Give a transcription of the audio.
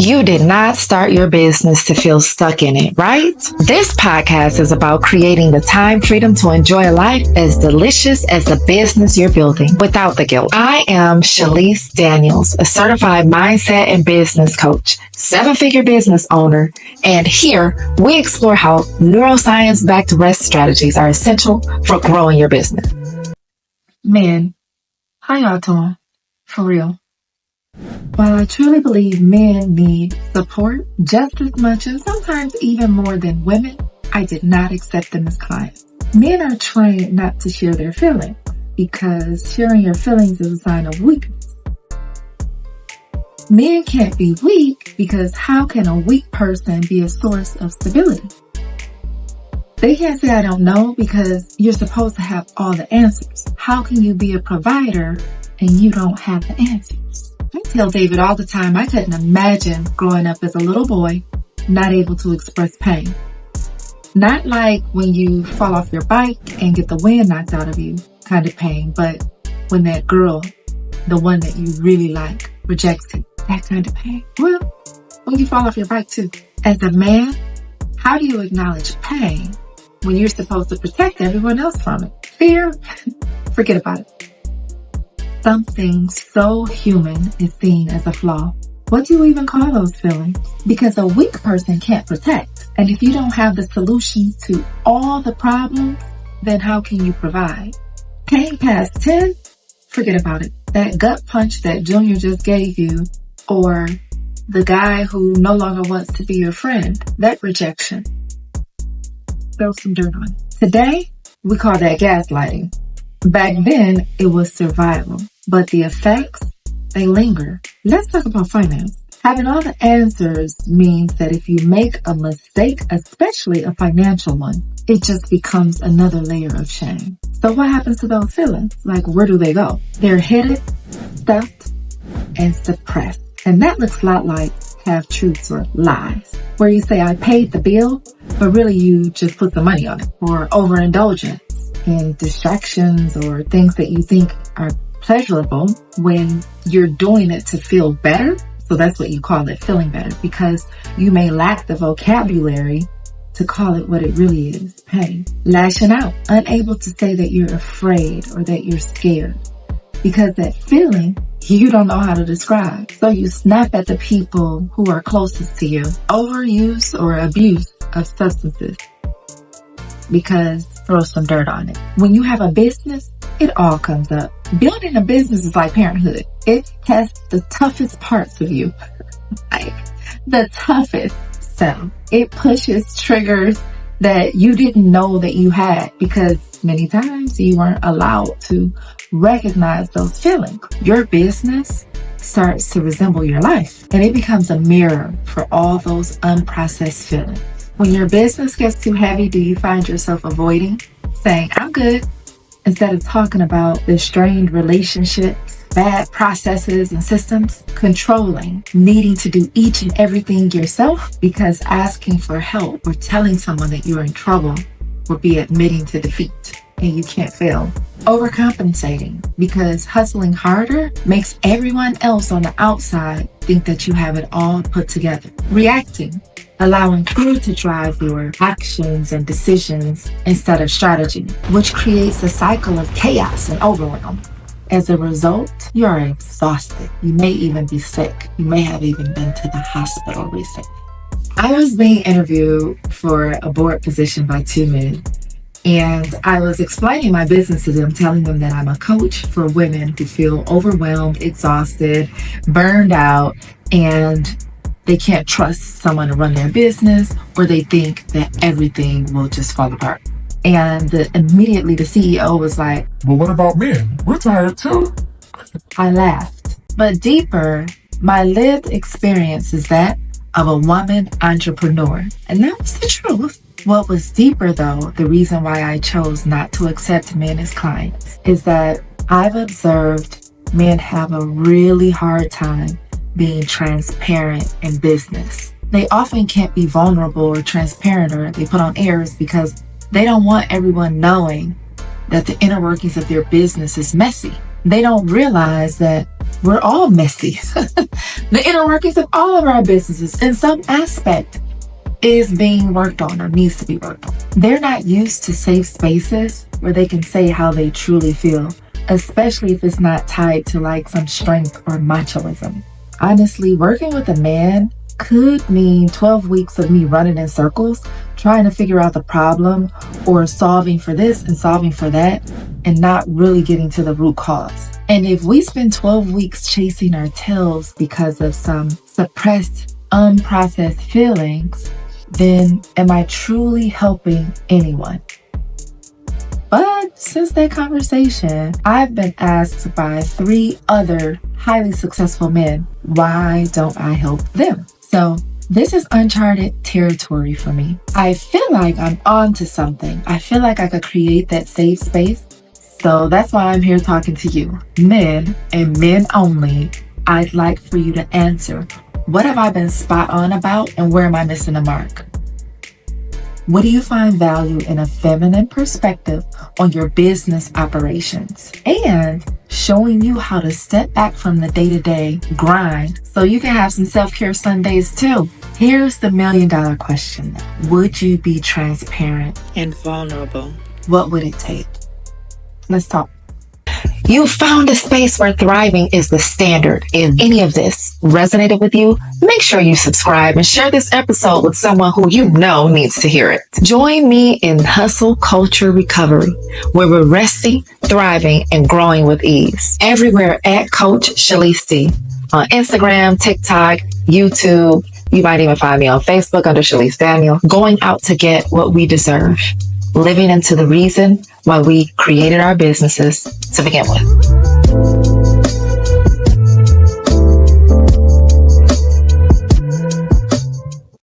You did not start your business to feel stuck in it, right? This podcast is about creating the time freedom to enjoy a life as delicious as the business you're building without the guilt. I am Shalise Daniels, a certified mindset and business coach, 7-figure business owner, and here we explore how neuroscience-backed rest strategies are essential for growing your business. Men, how y'all doing? For real. While I truly believe men need support just as much and sometimes even more than women, I did not accept them as clients. Men are trained not to share their feelings because sharing your feelings is a sign of weakness. Men can't be weak because how can a weak person be a source of stability? They can't say I don't know because you're supposed to have all the answers. How can you be a provider and you don't have the answers? I tell David all the time I couldn't imagine growing up as a little boy not able to express pain. Not like when you fall off your bike and get the wind knocked out of you kind of pain, but when that girl, the one that you really like, rejects you, that kind of pain. Well, when you fall off your bike too. As a man, how do you acknowledge pain when you're supposed to protect everyone else from it? Fear? Forget about it. Something so human is seen as a flaw. What do you even call those feelings? Because a weak person can't protect. And if you don't have the solutions to all the problems, then how can you provide? Pain past 10? Forget about it. That gut punch that Junior just gave you, or the guy who no longer wants to be your friend, that rejection. Throw some dirt on it. Today, we call that gaslighting. Back then, it was survival. But the effects, they linger. Let's talk about finance. Having all the answers means that if you make a mistake, especially a financial one, it just becomes another layer of shame. So what happens to those feelings? Like, where do they go? They're hidden, stuffed, and suppressed. And that looks a lot like half-truths or lies, where you say, I paid the bill, but really you just put the money on it. Or overindulgence in distractions or things that you think are pleasurable when you're doing it to feel better. So that's what you call it, feeling better, because you may lack the vocabulary to call it what it really is, pain. Lashing out, unable to say that you're afraid or that you're scared, because that feeling you don't know how to describe. So you snap at the people who are closest to you. Overuse or abuse of substances, because throw some dirt on it. When you have a business, it all comes up. Building a business is like parenthood. It tests the toughest parts of you. Like the toughest. So it pushes triggers that you didn't know that you had because many times you weren't allowed to recognize those feelings. Your business starts to resemble your life, and it becomes a mirror for all those unprocessed feelings. When your business gets too heavy, do you find yourself avoiding, saying, I'm good, instead of talking about the strained relationships, bad processes and systems, controlling, needing to do each and everything yourself because asking for help or telling someone that you're in trouble would be admitting to defeat and you can't fail. Overcompensating because hustling harder makes everyone else on the outside think that you have it all put together. Reacting, allowing fear to drive your actions and decisions instead of strategy, which creates a cycle of chaos and overwhelm. As a result, you are exhausted. You may even be sick. You may have even been to the hospital recently. I was being interviewed for a board position by 2 men, and I was explaining my business to them, telling them that I'm a coach for women who feel overwhelmed, exhausted, burned out, and they can't trust someone to run their business, or they think that everything will just fall apart. And immediately the CEO was like, well, what about men? We're tired too. I laughed. But deeper, my lived experience is that of a woman entrepreneur. And that was the truth. What was deeper though, the reason why I chose not to accept men as clients, is that I've observed men have a really hard time being transparent in business. They often can't be vulnerable or transparent, or they put on airs because they don't want everyone knowing that the inner workings of their business is messy. They don't realize that we're all messy. The inner workings of all of our businesses in some aspect is being worked on or needs to be worked on. They're not used to safe spaces where they can say how they truly feel, especially if it's not tied to like some strength or machoism. Honestly, working with a man could mean 12 weeks of me running in circles, trying to figure out the problem or solving for this and solving for that, and not really getting to the root cause. And if we spend 12 weeks chasing our tails because of some suppressed, unprocessed feelings, then am I truly helping anyone? But since that conversation, I've been asked by 3 other highly successful men, why don't I help them? So this is uncharted territory for me. I feel like I'm onto something. I feel like I could create that safe space. So that's why I'm here talking to you, men and men only. I'd like for you to answer, what have I been spot on about and where am I missing the mark? What do you find value in a feminine perspective on your business operations? And showing you how to step back from the day-to-day grind so you can have some self-care Sundays too. Here's the $1 million question. Would you be transparent and vulnerable? What would it take? Let's talk. You found a space where thriving is the standard. If any of this resonated with you, make sure you subscribe and share this episode with someone who you know needs to hear it. Join me in Hustle Culture Recovery, where we're resting, thriving, and growing with ease. Everywhere at Coach Shalise D. On Instagram, TikTok, YouTube. You might even find me on Facebook under Shalise Daniel. Going out to get what we deserve. Living into the reason why we created our businesses to begin with.